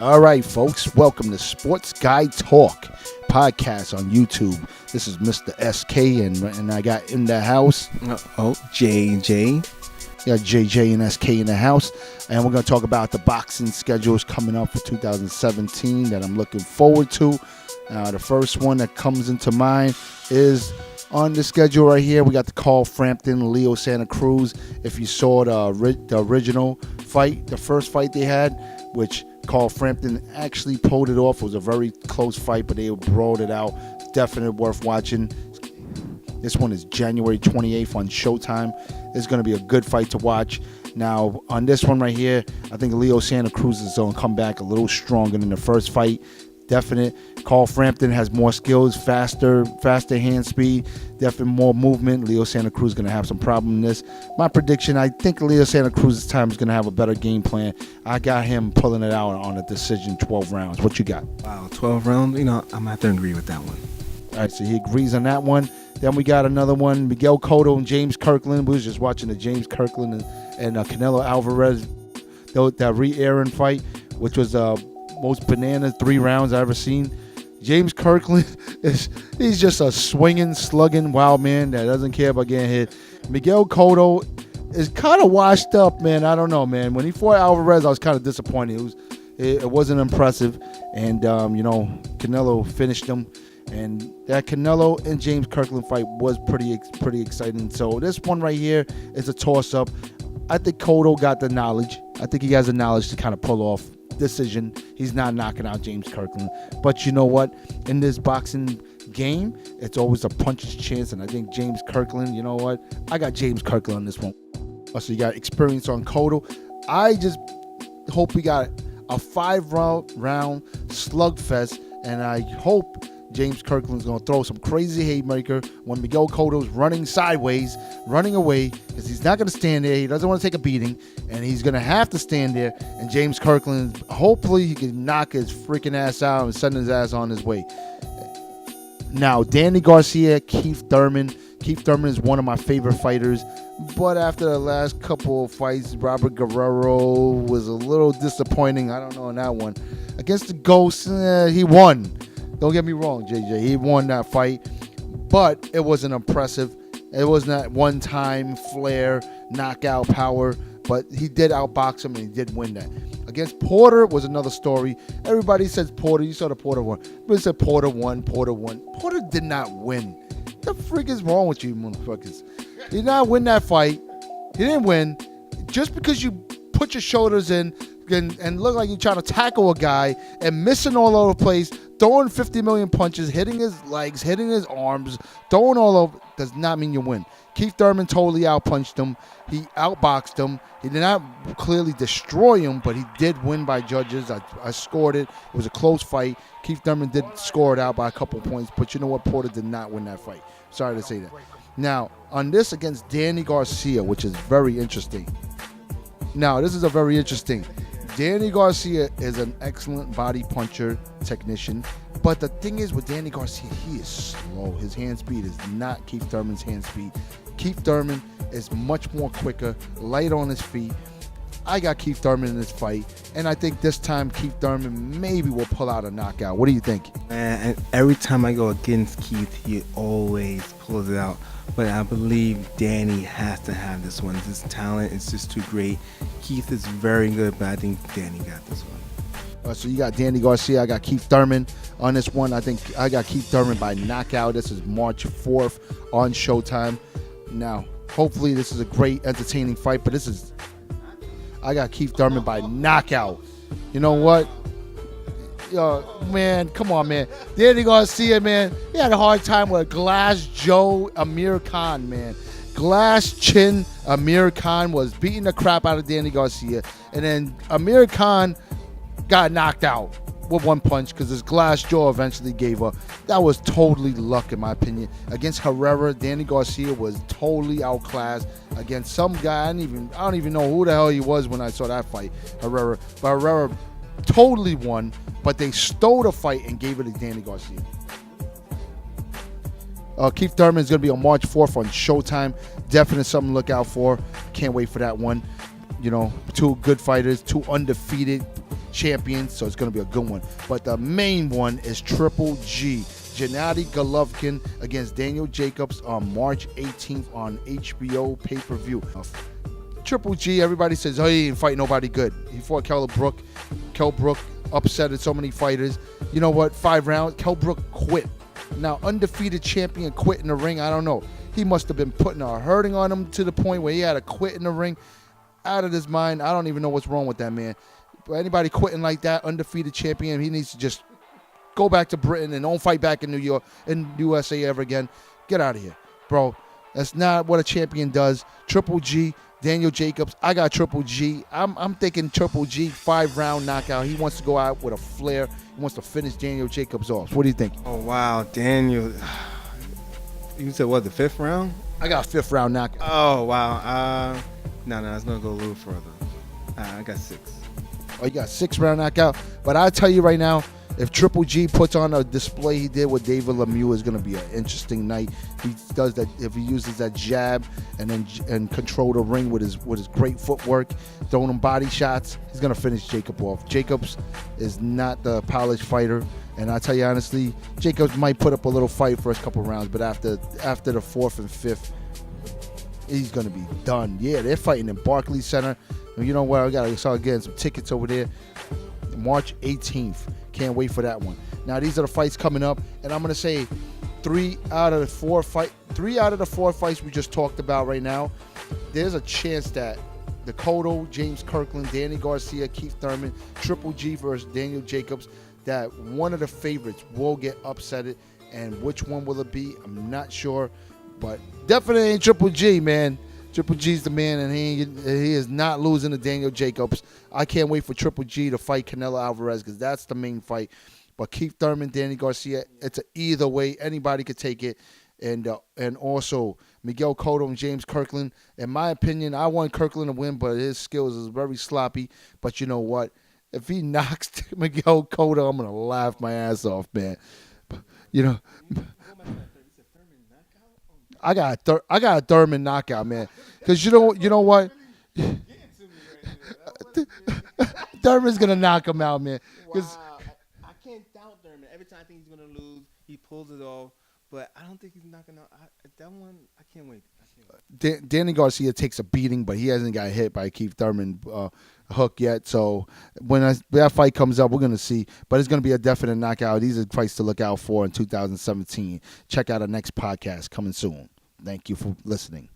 All right, folks, welcome to Sports Guy Talk podcast on YouTube. This is Mr. SK, and I got in the house. JJ. Got JJ and SK in the house, and we're going to talk about the boxing schedules coming up for 2017 that I'm looking forward to. The first one that comes into mind is on the schedule right here. We got the Frampton, Leo Santa Cruz. If you saw the original fight, the first fight they had, which Frampton actually pulled it off. It was a very close fight, but they brawled it out. Definitely worth watching. This one is January 28th on Showtime. It's going to be a good fight to watch. Now, on this one right here, I think Leo Santa Cruz is going to come back a little stronger than the first fight. Definite. Frampton has more skills, faster hand speed, definitely more movement. Leo Santa Cruz is going to have some problem in this. My prediction, I think Leo Santa Cruz this time is going to have a better game plan. I got him pulling it out on a decision, 12 rounds. What you got? Wow, 12 rounds? I'm going to have to agree with that one. All right, so he agrees on that one. Then we got another one, Miguel Cotto and James Kirkland. We was just watching the James Kirkland and Canelo Alvarez, that re-airing fight, which was most bananas 3 rounds I've ever seen. James Kirkland he's just a swinging, slugging wild man that doesn't care about getting hit. Miguel Cotto is kind of washed up, man. I don't know, man. When he fought Alvarez, I was kind of disappointed. It wasn't impressive, and Canelo finished him. And that Canelo and James Kirkland fight was pretty exciting. So this one right here is a toss-up. I think Cotto got the knowledge. I think he has the knowledge to kind of pull off decision. He's not knocking out James Kirkland. But you know what? In this boxing game, it's always a puncher's chance. And I think James Kirkland, you know what? I got James Kirkland on this one. So you got experience on Cotto. I just hope we got a 5-round slugfest. And I hope James Kirkland's going to throw some crazy haymaker when Miguel Cotto's running sideways, running away, because he's not going to stand there. He doesn't want to take a beating, and he's going to have to stand there. And James Kirkland, hopefully he can knock his freaking ass out and send his ass on his way. Now, Danny Garcia, Keith Thurman. Keith Thurman is one of my favorite fighters, but after the last couple of fights, Robert Guerrero was a little disappointing. I don't know on that one. Against the Ghost, he won. Don't get me wrong, JJ. He won that fight, but it wasn't impressive. It wasn't that one-time flair, knockout power, but he did outbox him, and he did win that. Against Porter was another story. Everybody says Porter. You saw the Porter one. But it said Porter won. Porter did not win. What the freak is wrong with you, motherfuckers? He did not win that fight. He didn't win. Just because you put your shoulders in and look like you're trying to tackle a guy and missing all over the place, throwing 50 million punches, hitting his legs, hitting his arms, throwing all over, does not mean you win. Keith Thurman totally outpunched him. He outboxed him. He did not clearly destroy him, but he did win by judges. I scored it. It was a close fight. Keith Thurman did score it out by a couple points, but you know what? Porter did not win that fight. Sorry to say that. Now, on this against Danny Garcia, which is very interesting. Now, this is a very interesting. Danny Garcia is an excellent body puncher technician, but the thing is with Danny Garcia, he is slow. His hand speed is not Keith Thurman's hand speed. Keith Thurman is much more quicker, light on his feet. I got Keith Thurman in this fight, and I think this time Keith Thurman maybe will pull out a knockout. What do you think? And every time I go against Keith, he always pulls it out. But I believe Danny has to have this one. His talent is just too great. Keith is very good, but I think Danny got this one. So you got Danny Garcia. I got Keith Thurman on this one. I think I got Keith Thurman by knockout. This is March 4th on Showtime. Now, hopefully this is a great, entertaining fight, but I got Keith Thurman by knockout. You know what? Man, come on, man. Danny Garcia, man, he had a hard time with Glass Joe Amir Khan, man. Glass Chin Amir Khan was beating the crap out of Danny Garcia, and then Amir Khan got knocked out with one punch because his glass jaw eventually gave up. That was totally luck, in my opinion. Against Herrera, Danny Garcia was totally outclassed against some guy. I don't even know who the hell he was when I saw that fight, Herrera. But Herrera totally won, but they stole the fight and gave it to Danny Garcia. Keith Thurman is going to be on March 4th on Showtime. Definitely something to look out for. Can't wait for that one. You know, 2 good fighters, 2 undefeated champion, so it's going to be a good one. But the main one is Triple G. Gennady Golovkin against Daniel Jacobs on March 18th on HBO pay-per-view. Triple G, everybody says, oh, he didn't fight nobody good. He fought Kell Brook. Kell Brook upsetted so many fighters. You know what? 5 rounds. Kell Brook quit. Now, undefeated champion quit in the ring. I don't know. He must have been putting a hurting on him to the point where he had to quit in the ring. Out of his mind. I don't even know what's wrong with that man. But anybody quitting like that, undefeated champion, he needs to just go back to Britain and don't fight back in New York, in USA ever again. Get out of here, bro. That's not what a champion does. Triple G, Daniel Jacobs. I got Triple G. I'm thinking Triple G, 5-round knockout. He wants to go out with a flair. He wants to finish Daniel Jacobs off. What do you think? Oh, wow. Daniel. You said what, the 5th round? I got 5th-round knockout. Oh, wow. No, it's going to go a little further. I got 6. Oh, you got 6-round knockout. But I'll tell you right now, if Triple G puts on a display he did with David Lemieux, is going to be an interesting night. He does that if he uses that jab and control the ring with his great footwork, throwing him body shots. He's going to finish Jacob off. Jacobs is not the polished fighter, and I tell you honestly, Jacobs might put up a little fight for a couple rounds, but after the 4th and 5th, he's going to be done. Yeah, they're fighting in Barclays Center. And you know what? I got to start getting some tickets over there. March 18th. Can't wait for that one. Now, these are the fights coming up, and I'm going to say 3 out of the 4 fights we just talked about right now, there's a chance that the Cotto, James Kirkland, Danny Garcia, Keith Thurman, Triple G versus Daniel Jacobs, that one of the favorites will get upsetted, and which one will it be? I'm not sure, but definitely ain't Triple G, man. Triple G's the man, and he is not losing to Daniel Jacobs. I can't wait for Triple G to fight Canelo Alvarez because that's the main fight. But Keith Thurman, Danny Garcia, it's a either way. Anybody could take it. And also Miguel Cotto and James Kirkland. In my opinion, I want Kirkland to win, but his skills is very sloppy. But you know what? If he knocks Miguel Cotto, I'm going to laugh my ass off, man. You know. I got a Thurman knockout, man. Because you know what? Thurman's gonna knock him out, man. Wow. I can't doubt Thurman. Every time I think he's gonna lose, he pulls it off. But I don't think he's knocking out that one. I can't wait. Danny Garcia takes a beating, but he hasn't got hit by Keith Thurman hook yet. So when that fight comes up, we're gonna see. But it's gonna be a definite knockout. These are fights to look out for in 2017. Check out our next podcast coming soon. Thank you for listening.